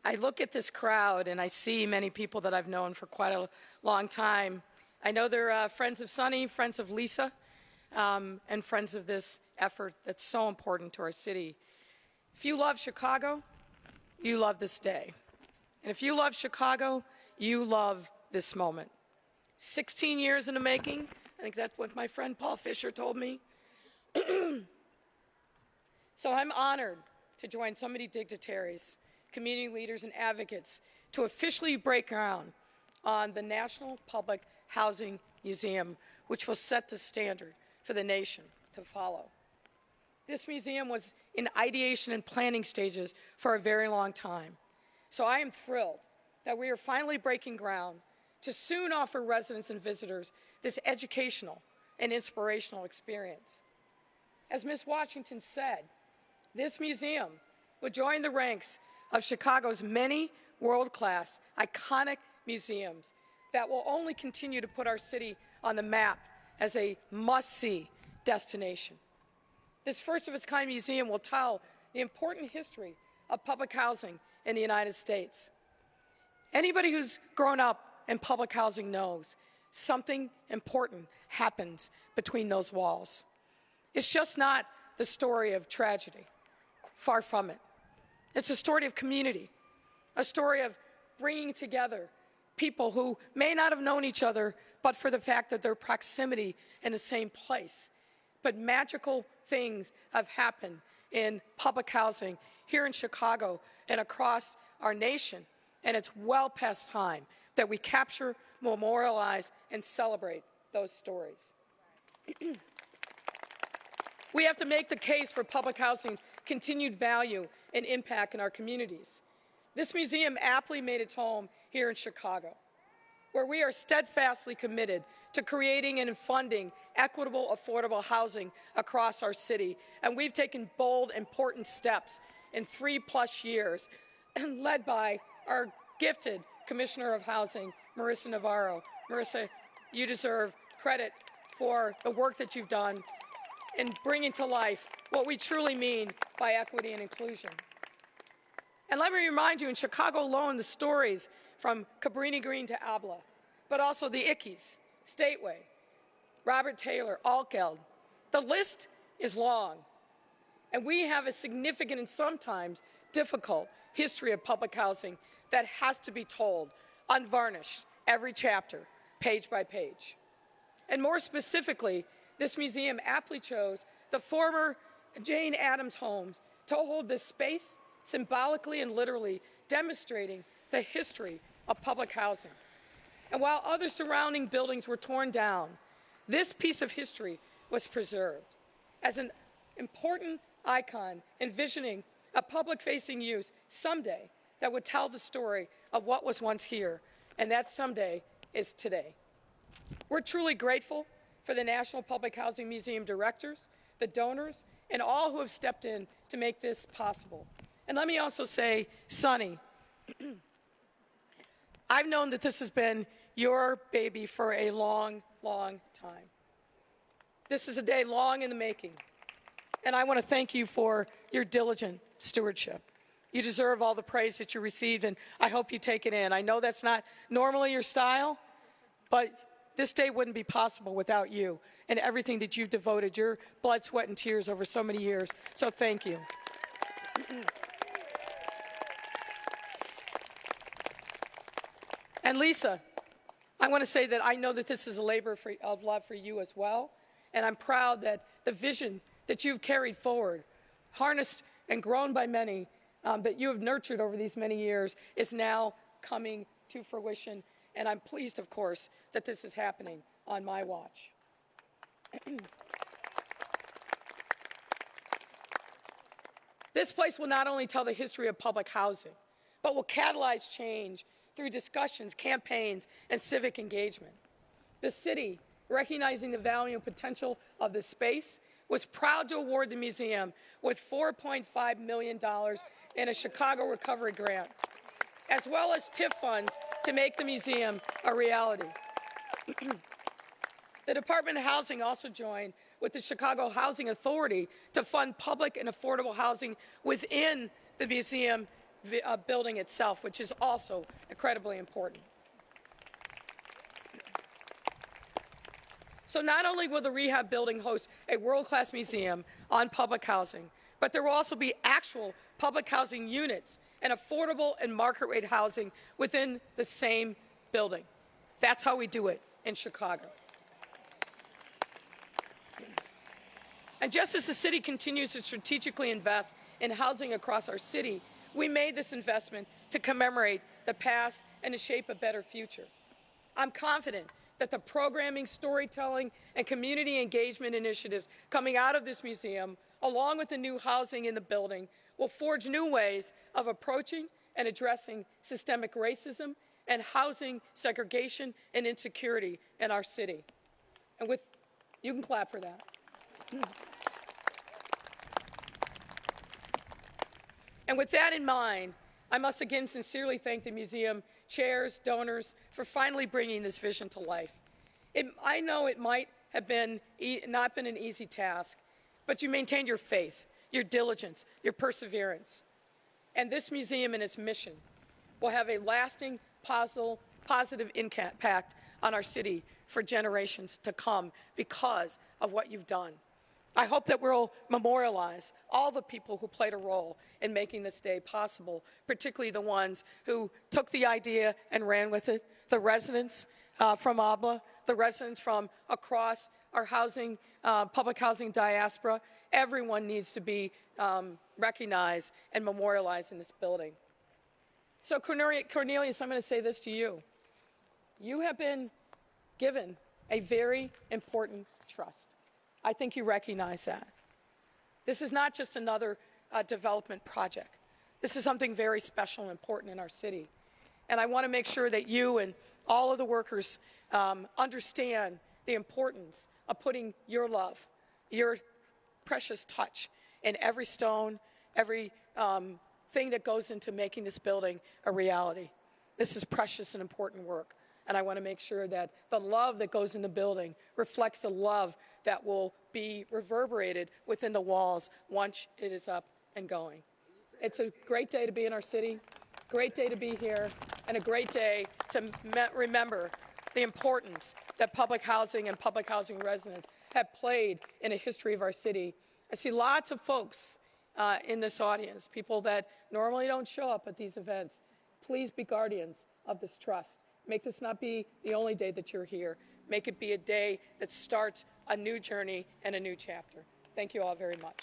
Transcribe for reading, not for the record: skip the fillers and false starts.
I look at this crowd and I see many people that I've known for quite a long time. I know they're friends of Sunny, friends of Lisa, and friends of this effort that's so important to our city. If you love Chicago, you love this day. And if you love Chicago, you love this moment. 16 years in the making. I think that's what my friend Paul Fisher told me. So I'm honored to join so many dignitaries, community leaders, and advocates to officially break ground on the National Public Housing Museum, which will set the standard for the nation to follow. This museum was in ideation and planning stages for a very long time. So I am thrilled that we are finally breaking ground to soon offer residents and visitors this educational and inspirational experience. As Ms. Washington said, this museum will join the ranks of Chicago's many world-class, iconic museums that will only continue to put our city on the map as a must-see destination. This first-of-its-kind museum will tell the important history of public housing in the United States. Anybody who's grown up in public housing knows something important happens between those walls. It's just not the story of tragedy. Far from it. It's a story of community, a story of bringing together people who may not have known each other, but for the fact that their proximity in the same place. But magical things have happened in public housing here in Chicago and across our nation, and it's well past time that we capture, memorialize, and celebrate those stories. We have to make the case for public housing's continued value and impact in our communities. This museum aptly made its home here in Chicago, where we are steadfastly committed to creating and funding equitable, affordable housing across our city. And we've taken bold, important steps in 3+ years, led by our gifted Commissioner of Housing, Marissa Navarro. Marissa, you deserve credit for the work that you've done in bringing to life what we truly mean by equity and inclusion. And let me remind you, in Chicago alone, the stories from Cabrini Green to Abla, but also the Ickeys, Stateway, Robert Taylor, Altgeld. The list is long, and we have a significant and sometimes difficult history of public housing that has to be told, unvarnished, every chapter, page by page. And more specifically, this museum aptly chose the former Jane Addams homes to hold this space, symbolically and literally demonstrating the history of public housing. And while other surrounding buildings were torn down, this piece of history was preserved as an important icon envisioning a public-facing use someday that would tell the story of what was once here, and that someday is today. We're truly grateful for the National Public Housing Museum directors, the donors, and all who have stepped in to make this possible. And let me also say, Sunny, I've known that this has been your baby for a long, long time. This is a day long in the making, and I want to thank you for your diligent stewardship. You deserve all the praise that you received, and I hope you take it in. I know that's not normally your style, but this day wouldn't be possible without you and everything that you've devoted your blood, sweat, and tears over so many years. So thank you. And Lisa, I want to say that I know that this is a labor of love for you as well, and I'm proud that the vision that you've carried forward, harnessed and grown by many, that you have nurtured over these many years, is now coming to fruition. And I'm pleased, of course, that this is happening on my watch. This place will not only tell the history of public housing, but will catalyze change through discussions, campaigns, and civic engagement. The city, recognizing the value and potential of the space, was proud to award the museum with $4.5 million in a Chicago Recovery Grant, as well as TIF funds to make the museum a reality. The Department of Housing also joined with the Chicago Housing Authority to fund public and affordable housing within the museum building itself, which is also incredibly important. So not only will the rehab building host a world-class museum on public housing, but there will also be actual public housing units and affordable and market-rate housing within the same building. That's how we do it in Chicago. And just as the city continues to strategically invest in housing across our city, we made this investment to commemorate the past and to shape a better future. I'm confident that the programming, storytelling, and community engagement initiatives coming out of this museum, along with the new housing in the building, will forge new ways of approaching and addressing systemic racism and housing segregation and insecurity in our city. And you can clap for that. And with that in mind, I must again sincerely thank the museum chairs, donors, for finally bringing this vision to life. I know it might have not been an easy task, but you maintained your faith, your diligence, your perseverance. And this museum and its mission will have a lasting, positive impact on our city for generations to come because of what you've done. I hope that we'll memorialize all the people who played a role in making this day possible, particularly the ones who took the idea and ran with it, the residents from ABLA, the residents from across our public housing diaspora. Everyone needs to be recognized and memorialized in this building. So Cornelius, I'm going to say this to you. You have been given a very important trust. I think you recognize that. This is not just another development project. This is something very special and important in our city. And I want to make sure that you and all of the workers understand the importance of putting your love, your precious touch in every stone, every thing that goes into making this building a reality. This is precious and important work. And I want to make sure that the love that goes in the building reflects the love that will be reverberated within the walls once it is up and going. It's a great day to be in our city, great day to be here, and a great day to remember the importance that public housing and public housing residents have played in the history of our city. I see lots of folks in this audience, people that normally don't show up at these events. Please be guardians of this trust. Make this not be the only day that you're here. Make it be a day that starts a new journey and a new chapter. Thank you all very much.